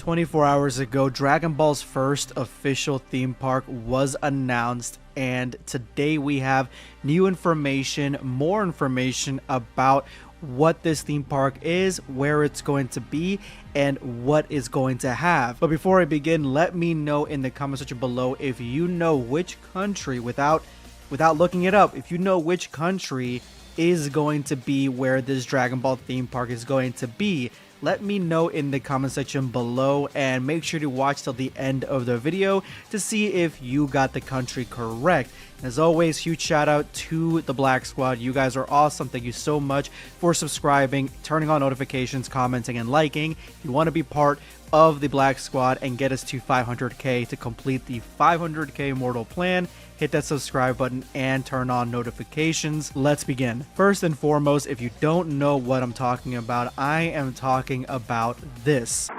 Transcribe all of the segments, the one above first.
24 hours ago, Dragon Ball's first official theme park was announced, and today we have new information, more information about what this theme park is, where it's going to be, and what it's going to have. But before I begin, let me know in the comment section below if you know which country, without looking it up, if you know which country is going to be where this Dragon Ball theme park is going to be. Let me know in the comment section below, and make sure to watch till the end of the video to see if you got the country correct. As always, huge shout out to the Black Squad. You guys are awesome. Thank you so much for subscribing, turning on notifications, commenting, and liking. If you want to be part of the Black Squad and get us to 500k to complete the 500k Immortal Plan, hit that subscribe button and turn on notifications. Let's begin. First and foremost, if you don't know what I'm talking about, I am talking about this.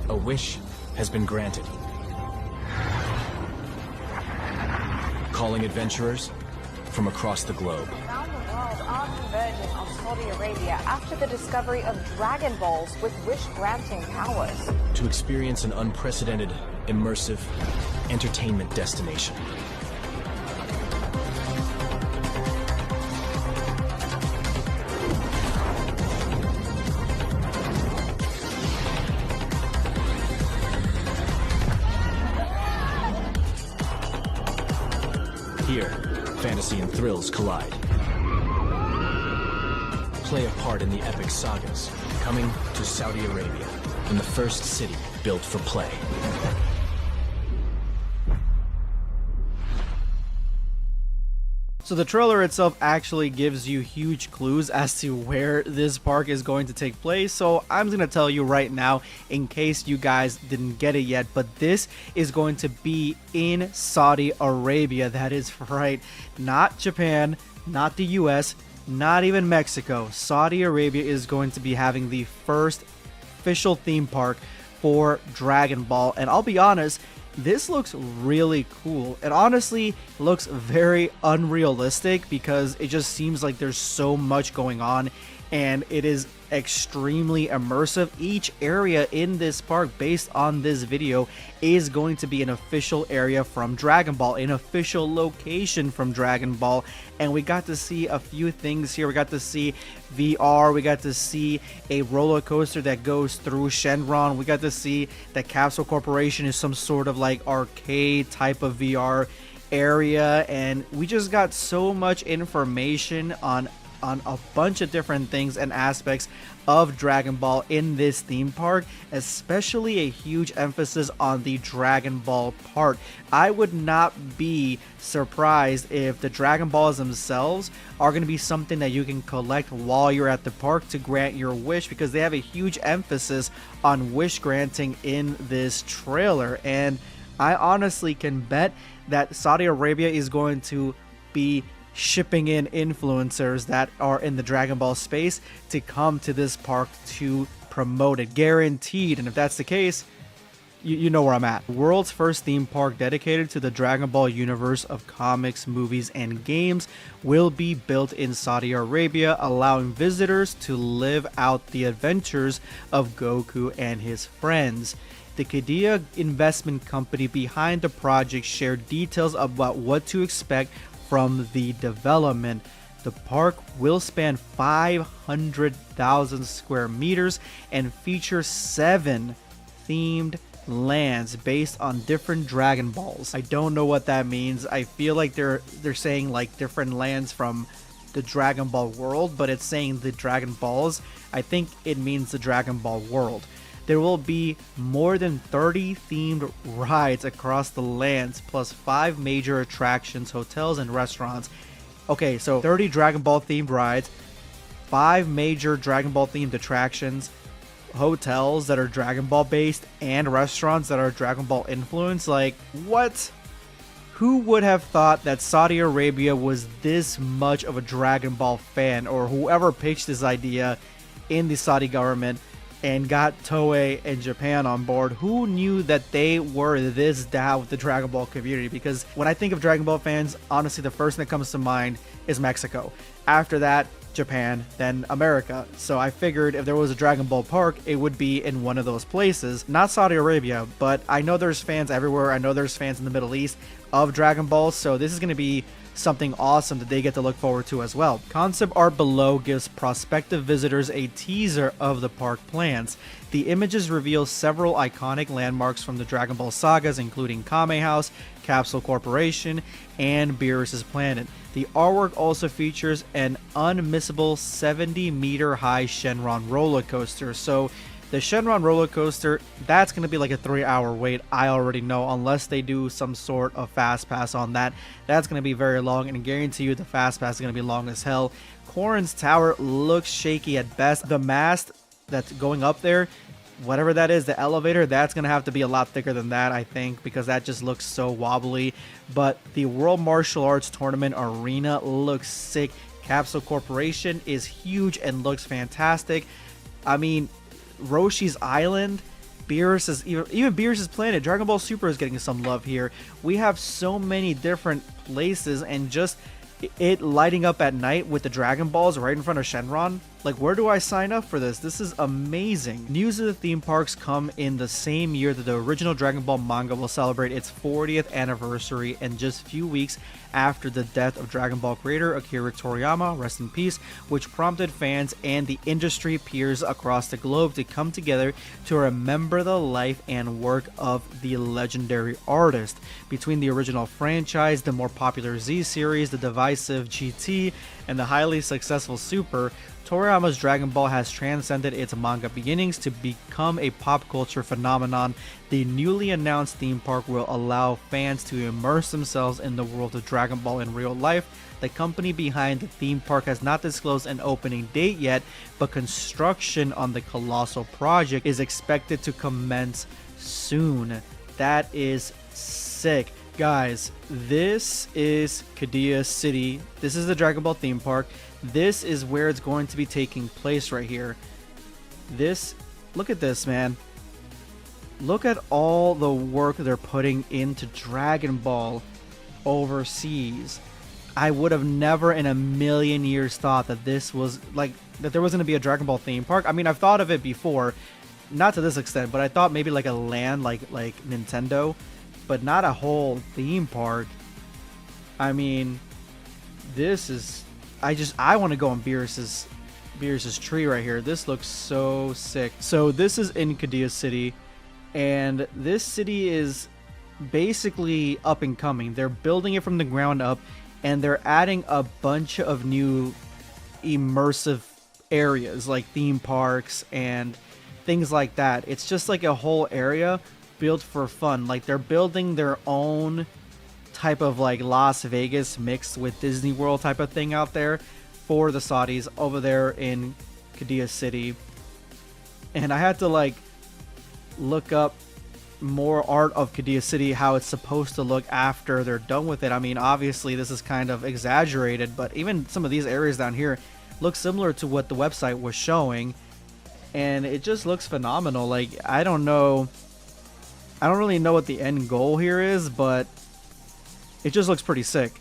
A wish has been granted. Calling adventurers from across the globe. Around the world are converging on Saudi Arabia after the discovery of Dragon Balls with wish-granting powers. To experience an unprecedented, immersive entertainment destination. Here, fantasy and thrills collide. Play a part in the epic sagas, coming to Saudi Arabia, in the first city built for play. So the trailer itself actually gives you huge clues as to where this park is going to take place. So I'm going to tell you right now, in case you guys didn't get it yet, but this is going to be in Saudi Arabia. That is right, not Japan, not the US, not even Mexico. Saudi Arabia is going to be having the first official theme park for Dragon Ball. And I'll be honest, this looks really cool. It honestly looks very unrealistic because it just seems like there's so much going on, and it is extremely immersive. Each area in this park, based on this video, is going to be an official area from Dragon Ball, an official location from Dragon Ball. And we got to see a few things here. We got to see VR, we got to see a roller coaster that goes through Shenron, we got to see that Capsule Corporation is some sort of like arcade type of VR area, and we just got so much information on a bunch of different things and aspects of Dragon Ball in this theme park, especially a huge emphasis on the Dragon Ball part. I would not be surprised if the Dragon Balls themselves are going to be something that you can collect while you're at the park to grant your wish, because they have a huge emphasis on wish granting in this trailer. And I honestly can bet that Saudi Arabia is going to be shipping in influencers that are in the Dragon Ball space to come to this park to promote it, guaranteed. And if that's the case, you know where I'm at. The world's first theme park dedicated to the Dragon Ball universe of comics, movies, and games will be built in Saudi Arabia, allowing visitors to live out the adventures of Goku and his friends. The Qiddiya investment company behind the project shared details about what to expect from the development. The park will span 500,000 square meters and feature 7 themed lands based on different Dragon Balls. I don't know what that means. I feel like they're saying like different lands from the Dragon Ball world, but it's saying the Dragon Balls. I think it means the Dragon Ball world. There will be more than 30 themed rides across the lands, plus 5 major attractions, hotels, and restaurants. Okay, so 30 Dragon Ball themed rides, 5 major Dragon Ball themed attractions, hotels that are Dragon Ball based, and restaurants that are Dragon Ball influenced. Like, what? Who would have thought that Saudi Arabia was this much of a Dragon Ball fan, or whoever pitched this idea in the Saudi government and got Toei and Japan on board? Who knew that they were this down with the Dragon Ball community? Because when I think of Dragon Ball fans, honestly, the first thing that comes to mind is Mexico. After that, Japan, then America. So I figured if there was a Dragon Ball park, it would be in one of those places. Not Saudi Arabia, but I know there's fans everywhere. I know there's fans in the Middle East of Dragon Ball, so this is going to be something awesome that they get to look forward to as well. Concept art below gives prospective visitors a teaser of the park plans. The images reveal several iconic landmarks from the Dragon Ball sagas, including Kame House, Capsule Corporation, and Beerus' planet. The artwork also features an unmissable 70-meter high Shenron roller coaster. So the Shenron roller coaster, that's going to be like a 3-hour wait. I already know, unless they do some sort of fast pass on that. That's going to be very long, and I guarantee you the fast pass is going to be long as hell. Korin's tower looks shaky at best. The mast that's going up there, whatever that is, the elevator, that's going to have to be a lot thicker than that, I think, because that just looks so wobbly. But the World Martial Arts Tournament Arena looks sick. Capsule Corporation is huge and looks fantastic. I mean, Roshi's Island, Beerus' even Beerus' planet, Dragon Ball Super is getting some love here. We have so many different places, and just it lighting up at night with the Dragon Balls right in front of Shenron. Like, where do I sign up for this? This is amazing. News of the theme parks come in the same year that the original Dragon Ball manga will celebrate its 40th anniversary, and just a few weeks after the death of Dragon Ball creator Akira Toriyama, rest in peace, which prompted fans and the industry peers across the globe to come together to remember the life and work of the legendary artist. Between the original franchise, the more popular Z series, the divisive GT, and the highly successful Super, Toriyama's Dragon Ball has transcended its manga beginnings to become a pop culture phenomenon. The newly announced theme park will allow fans to immerse themselves in the world of Dragon Ball in real life. The company behind the theme park has not disclosed an opening date yet, but construction on the colossal project is expected to commence soon. That is sick. Guys, this is Qiddiya City. This is the Dragon Ball theme park. This is where it's going to be taking place right here. Look at this, man. Look at all the work they're putting into Dragon Ball overseas. I would have never in a million years thought that this was like that there was going to be a Dragon Ball theme park. I mean, I've thought of it before, not to this extent, but I thought maybe like a land like Nintendo, but not a whole theme park. I mean, this is I want to go on Beerus's tree right here. This looks so sick. So this is in Qiddiya City, and this city is basically up and coming. They're building it from the ground up, and they're adding a bunch of new immersive areas like theme parks and things like that. It's just like a whole area built for fun. Like, they're building their own type of like Las Vegas mixed with Disney World type of thing out there for the Saudis over there in Qiddiya City. And I had to like look up more art of Qiddiya City, how it's supposed to look after they're done with it. I mean, obviously this is kind of exaggerated, but even some of these areas down here look similar to what the website was showing, and it just looks phenomenal. Like, I don't really know what the end goal here is, but it just looks pretty sick.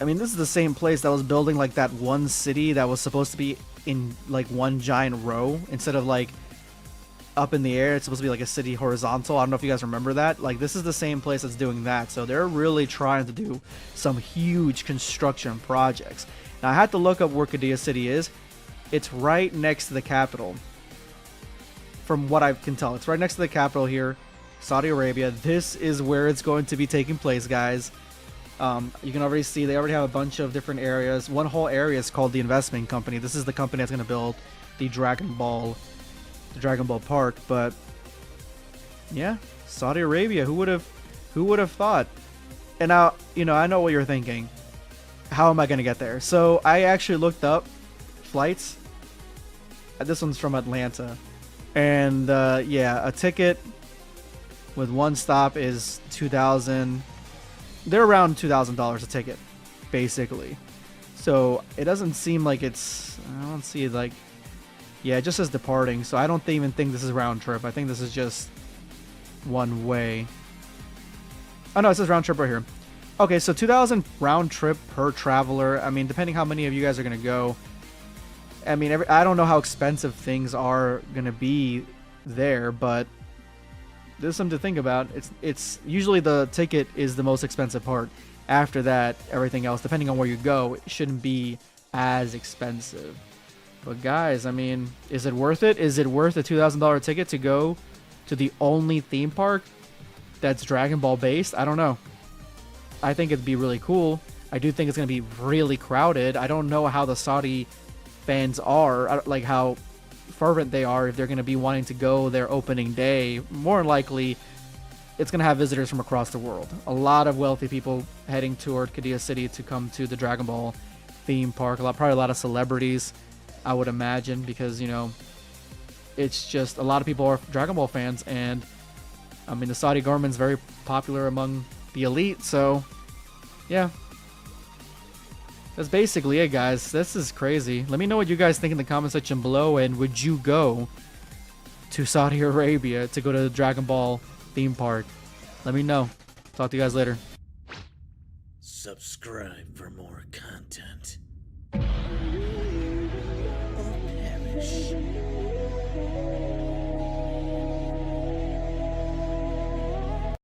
I mean, this is the same place that was building like that one city that was supposed to be in like one giant row instead of like up in the air. It's supposed to be like a city horizontal. I don't know if you guys remember that. Like, this is the same place that's doing that. So they're really trying to do some huge construction projects. Now, I had to look up where Qiddiya City is. It's right next to the capital. From what I can tell, it's right next to the capital here, Saudi Arabia. This is where it's going to be taking place, guys. You can already see they already have a bunch of different areas. One whole area is called the investment company. This is the company that's going to build the Dragon Ball park. But yeah, Saudi Arabia. Who would have thought? And now, I know what you're thinking. How am I going to get there? So I actually looked up flights. This one's from Atlanta, and yeah, a ticket with one stop is $2,000. They're around $2,000 a ticket, basically. So it doesn't seem like it's. I don't see like. Yeah, it just says departing. So I don't even think this is round trip. I think this is just one way. Oh no, it says round trip right here. Okay, so $2,000 round trip per traveler. I mean, depending how many of you guys are gonna go, I mean, I don't know how expensive things are gonna be there, but there's something to think about. It's usually the ticket is the most expensive part. After that, everything else, depending on where you go, it shouldn't be as expensive. But guys, I mean, is it worth it? Is it worth a $2,000 ticket to go to the only theme park that's Dragon Ball based? I don't know. I think it'd be really cool. I do think it's going to be really crowded. I don't know how the Saudi fans are, like how fervent they are, if they're going to be wanting to go their opening day. More likely, it's going to have visitors from across the world. A lot of wealthy people heading toward Qiddiya City to come to the Dragon Ball theme park. Probably a lot of celebrities, I would imagine, because, you know, it's just a lot of people are Dragon Ball fans, and I mean, the Saudi government's very popular among the elite, so yeah. That's basically it, guys. This is crazy. Let me know what you guys think in the comment section below, and would you go to Saudi Arabia to go to the Dragon Ball theme park? Let me know. Talk to you guys later. Subscribe for more content. Or perish.